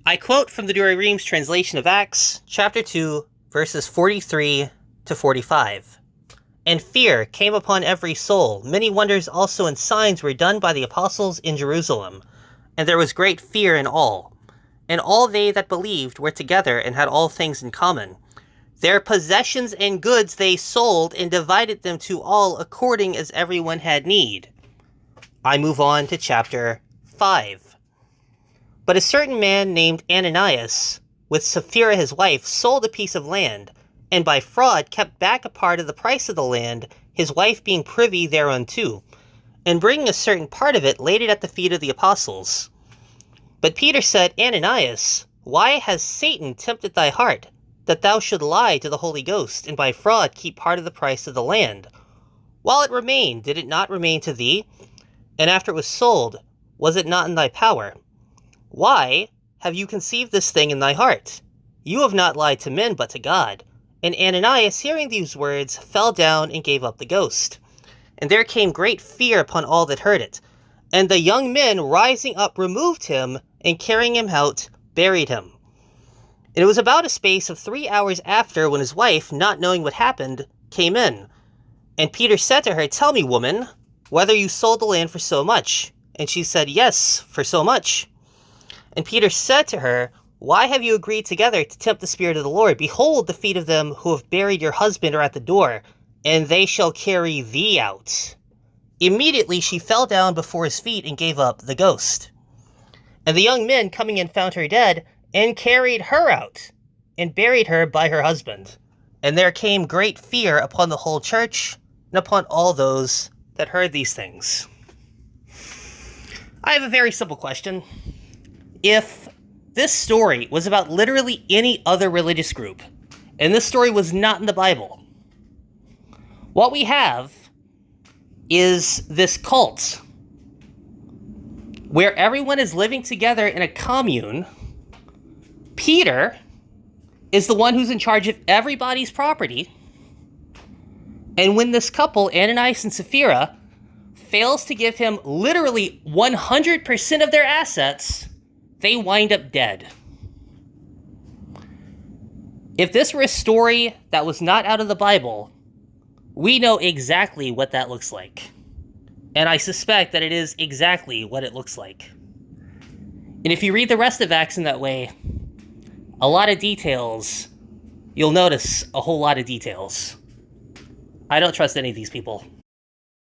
I quote from the Douay-Rheims translation of Acts, chapter 2, verses 43 to 45. And fear came upon every soul. Many wonders also and signs were done by the apostles in Jerusalem. And there was great fear in all. And all they that believed were together and had all things in common. Their possessions and goods they sold and divided them to all according as everyone had need. I move on to chapter 5. But a certain man named Ananias, with Sapphira his wife, sold a piece of land, and by fraud kept back a part of the price of the land, his wife being privy thereunto, and bringing a certain part of it laid it at the feet of the apostles. But Peter said, Ananias, why has Satan tempted thy heart, that thou should lie to the Holy Ghost, and by fraud keep part of the price of the land? While it remained, did it not remain to thee? And after it was sold, was it not in thy power? Why have you conceived this thing in thy heart? You have not lied to men, but to God. And Ananias, hearing these words, fell down and gave up the ghost. And there came great fear upon all that heard it. And the young men, rising up, removed him, and carrying him out, buried him. And it was about a space of 3 hours after, when his wife, not knowing what happened, came in. And Peter said to her, Tell me, woman, whether you sold the land for so much. And she said, Yes, for so much. And Peter said to her, Why have you agreed together to tempt the Spirit of the Lord? Behold, the feet of them who have buried your husband are at the door, and they shall carry thee out. Immediately she fell down before his feet and gave up the ghost. And the young men coming in found her dead, and carried her out, and buried her by her husband. And there came great fear upon the whole church, and upon all those that heard these things. I have a very simple question. If this story was about literally any other religious group, and this story was not in the Bible, what we have is this cult where everyone is living together in a commune. Peter is the one who's in charge of everybody's property. And when this couple, Ananias and Sapphira, fails to give him literally 100% of their assets, they wind up dead. If this were a story that was not out of the Bible, we know exactly what that looks like. And I suspect that it is exactly what it looks like. And if you read the rest of Acts in that way, a lot of details, you'll notice a whole lot of details. I don't trust any of these people.